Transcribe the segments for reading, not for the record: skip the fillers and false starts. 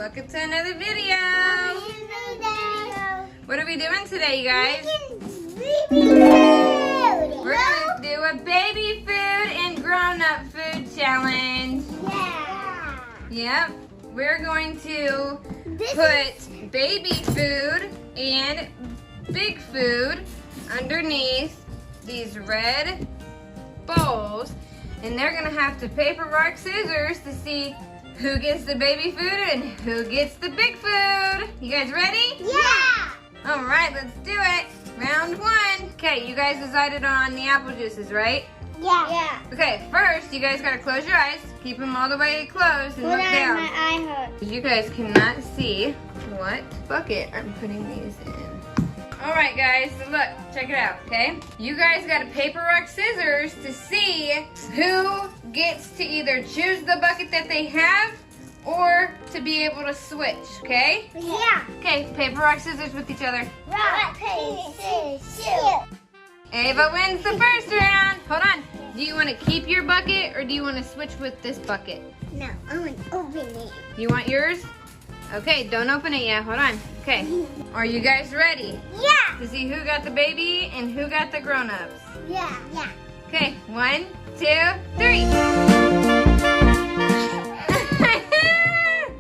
Welcome to another video. What are we doing today, you guys? We're going to do a baby food and grown-up food challenge. Yeah. Yep. We're going to put baby food and big food underneath these red bowls, and they're gonna have to paper, rock, scissors to see who gets the baby food and who gets the big food. You guys ready? Yeah. All right, let's do it. Round one. Okay, you guys decided on the apple juices, right? Yeah. Okay, first you guys gotta close your eyes. Keep them all the way closed and look down. My eye hurts. You guys cannot see what bucket I'm putting these in. All right, guys, so look, check it out, okay? You guys got to paper, rock, scissors to see who gets to either choose the bucket that they have or to be able to switch, okay? Yeah. Okay, paper, rock, scissors with each other. Rock, paper, scissors, shoot. Ava wins the first round. Hold on. Do you want to keep your bucket or do you want to switch with this bucket? No, I want to open it. You want yours? Okay, don't open it yet. Hold on. Okay. Are you guys ready Yeah. to see who got the baby and who got the grown-ups? Yeah. Okay, 1, 2, 3.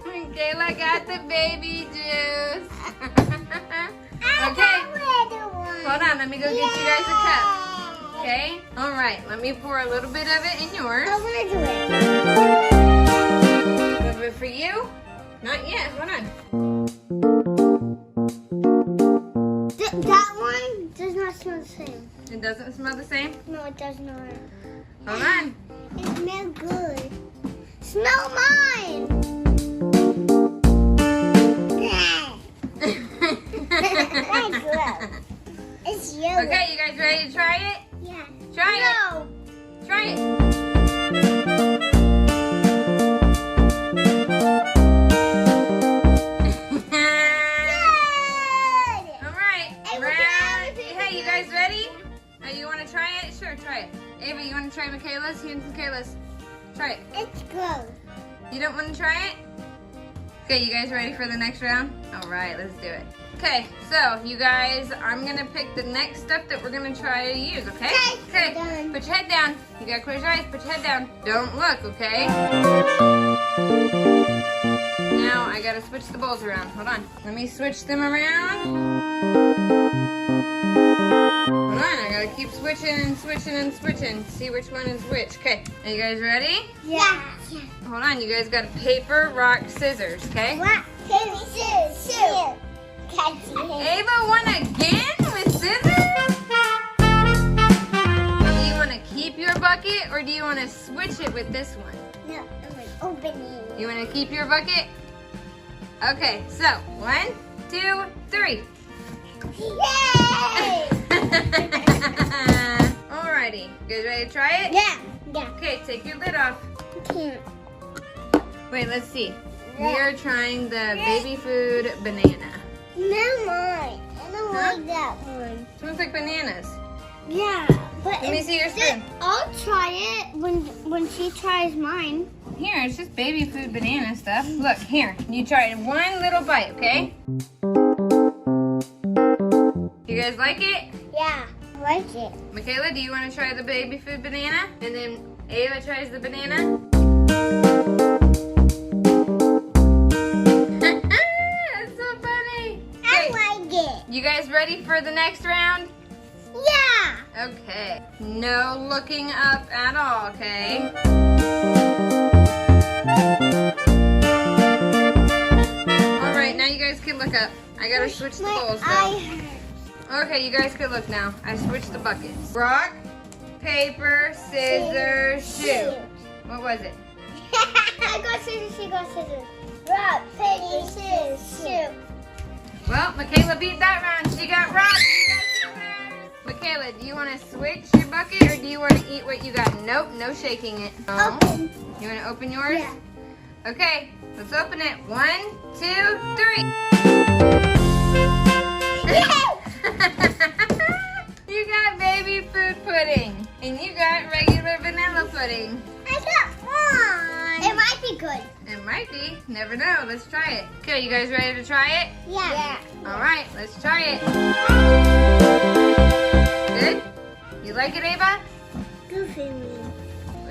MaKayla got the baby juice. Okay. Hold on, let me go get you guys a cup. Okay? All right, let me pour a little bit of it in yours. I want to do it. A little bit for you. Not yet, hold on. That one does not smell the same. It doesn't smell the same? No, it does not. Hold on. It smells good. Smell mine. That's gross. It's yellow. Okay, you guys ready to try it? Yeah. Try No. it. Try it. Try it. Ava, you want to try MaKayla's? Here's MaKayla's. Try it. It's gross. You don't want to try it? Okay, you guys ready for the next round? All right, let's do it. Okay, so you guys, I'm going to pick the next stuff that we're going to try to use, okay? Okay, done. put your head down. You got to close your eyes. Put your head down. Don't look, okay? Now, I got to switch the bowls around. Hold on. Let me switch them around. Hold on, I gotta keep switching and switching and switching. See which one is which. Okay, are you guys ready? Yeah. Hold on, you guys got paper, rock, scissors, okay? Rock, paper, scissors, shoot. Ava won again with scissors? Do you want to keep your bucket or do you want to switch it with this one? No, I'm going to open it. You want to keep your bucket? Okay, so 1, 2, 3. Yay! Alrighty, you guys ready to try it? Yeah. Okay, take your lid off. I can't. Wait, let's see. We are trying the baby food banana. No, mine. I don't like that one. Smells like bananas. Yeah, but Let me see your spoon. I'll try it when she tries mine. Here, it's just baby food banana stuff. Look, here. You try it one little bite, okay? You guys like it? Yeah, I like it. MaKayla, do you want to try the baby food banana? And then Ava tries the banana? That's so funny. I like it. You guys ready for the next round? Yeah. Okay. No looking up at all, okay? Alright, now you guys can look up. I gotta switch the bowls though. Okay, you guys can look now. I switched the buckets. Rock, paper, scissors, shoot. What was it? I got scissors, she got scissors. Rock, paper, scissors, shoot. Well, MaKayla beat that round. She got rock, you got scissors. MaKayla, do you want to switch your bucket or do you want to eat what you got? Nope, no shaking it. No. Open. You want to open yours? Yeah. Okay, let's open it. 1, 2, 3. You got baby food pudding, and you got regular vanilla pudding. I got one. It might be good. It might be. Never know. Let's try it. Okay, you guys ready to try it? Yeah. All right, let's try it. Good? You like it, Ava? Good for me.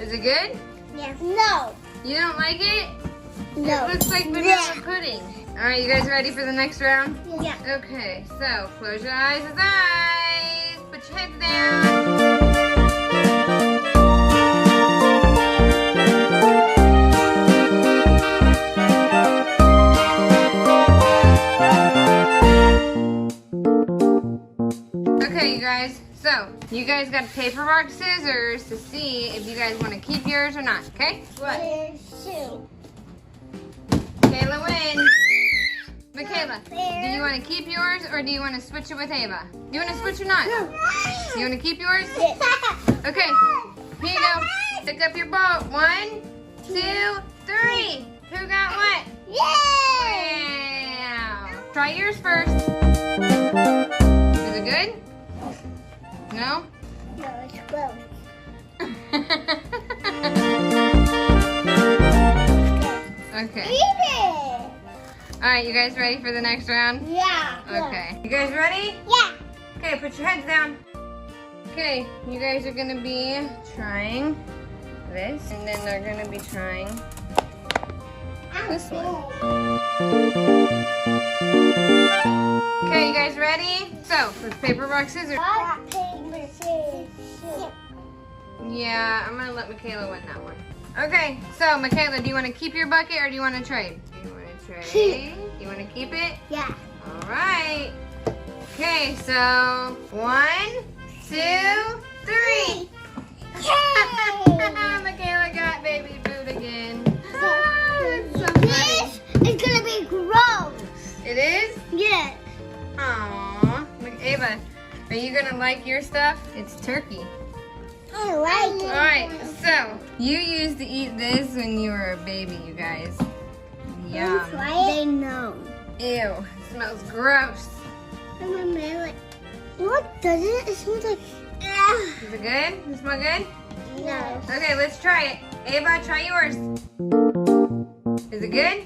Is it good? Yeah. No. You don't like it? No. It looks like vanilla pudding. All right, you guys ready for the next round? Yeah. Okay, so close your eyes as eyes. Put your heads down. Okay, you guys. So, you guys got paper, rock, scissors to see if you guys want to keep yours or not, okay? What? Shoot. Kayla wins. MaKayla, do you want to keep yours or do you want to switch it with Ava? Do you want to switch or not? You want to keep yours? Okay, here you go. Pick up your ball. 1, 2, 3. Who got what? Yeah. Wow. Try yours first. Is it good? No? No, it's close. Okay. Eat it. All right, you guys ready for the next round? Yeah. Okay. You guys ready? Yeah. Okay, put your heads down. Okay, you guys are gonna be trying this, and then they're gonna be trying this one. Okay, you guys ready? So, let's paper, rock, scissors. Rock, paper, scissors. Yeah, I'm gonna let MaKayla win that one. Okay, so MaKayla, do you want to keep your bucket or do you want to trade? Do you want to trade? You want to keep it? Yeah. All right. Okay, so 1, 2, 3. MaKayla got baby food again. That's so funny. This is gonna be gross. It is? Yeah. Aww. Ava, are you gonna like your stuff? It's turkey. I like it. Alright, so you used to eat this when you were a baby, you guys. Yum. They know. Ew, it smells gross. What does it? It smells like. Is it good? Does it smell good? No. Okay, let's try it. Ava, try yours. Is it good?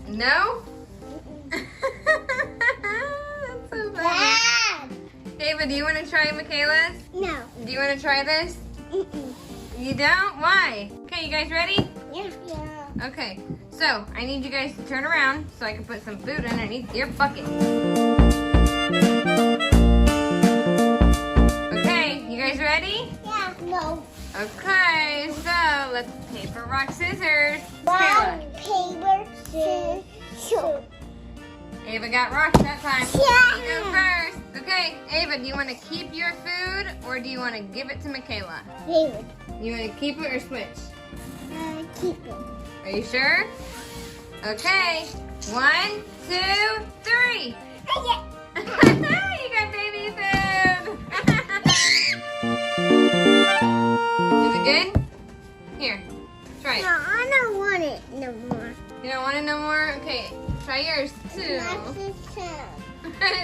No? That's so funny. Bad. Ava, do you want to try MaKayla's? No. Do you want to try this? Mm-mm. You don't? Why? Okay, you guys ready? Yeah. Yeah. Okay, so I need you guys to turn around so I can put some food underneath your bucket. Okay, you guys ready? Yeah. No. Okay, so let's paper, rock, scissors. Rock, Kayla. paper, scissors, shoot. Ava got rocks that time. Yeah. You go first. Okay, Ava, do you want to keep your food or do you want to give it to MaKayla? David. You want to keep it or switch? Keep it. Are you sure? Okay, 1, 2, 3. You got baby food. Is it good? Here, try No, it. I don't want it no more. You don't want it no more? Okay, try yours too.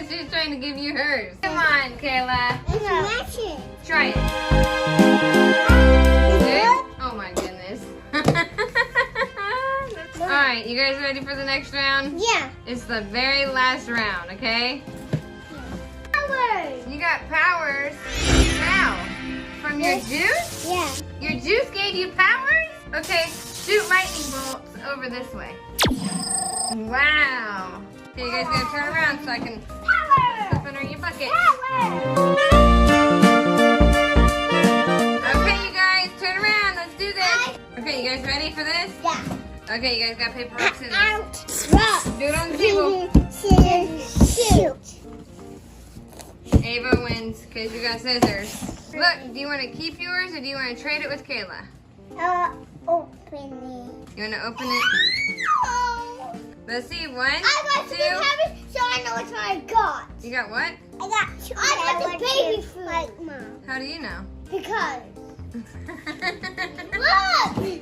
She's trying to give you hers. Come on, Kayla. Smash it. Try it. Good? Oh my goodness. Alright, you guys ready for the next round? Yeah. It's the very last round, okay? Powers. You got powers. How? From your juice? Yeah. Your juice gave you powers? Okay, shoot lightning bolts over this way. Wow. Okay, you guys gotta turn around so I can Power. put under your bucket. Power. Okay, you guys, turn around. Let's do this. Okay, you guys ready for this? Yeah. Okay, you guys got paper, rock, scissors. Out. Rock. Do it on the table. Scissors, shoot. Ava wins because you got scissors. Look, do you want to keep yours or do you want to trade it with Kayla? Open it. You want to open it? Oh. Let's see. 1, I got 2. to have it, so I know which one I got. You got what? I got the baby food. Like Mom. How do you know? Because. Look.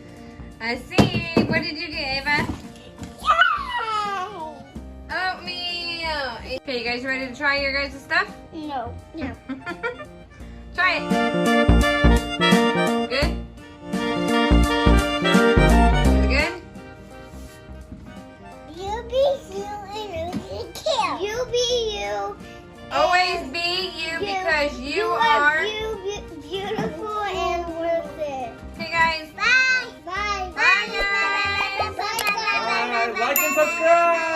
I see. What did you get, Ava? Yay. Oatmeal. Okay, you guys ready to try your guys' stuff? No. No. Try it. Good? are beautiful and worth it. Okay, guys. Bye. Bye. Bye, guys. Bye. Like and subscribe.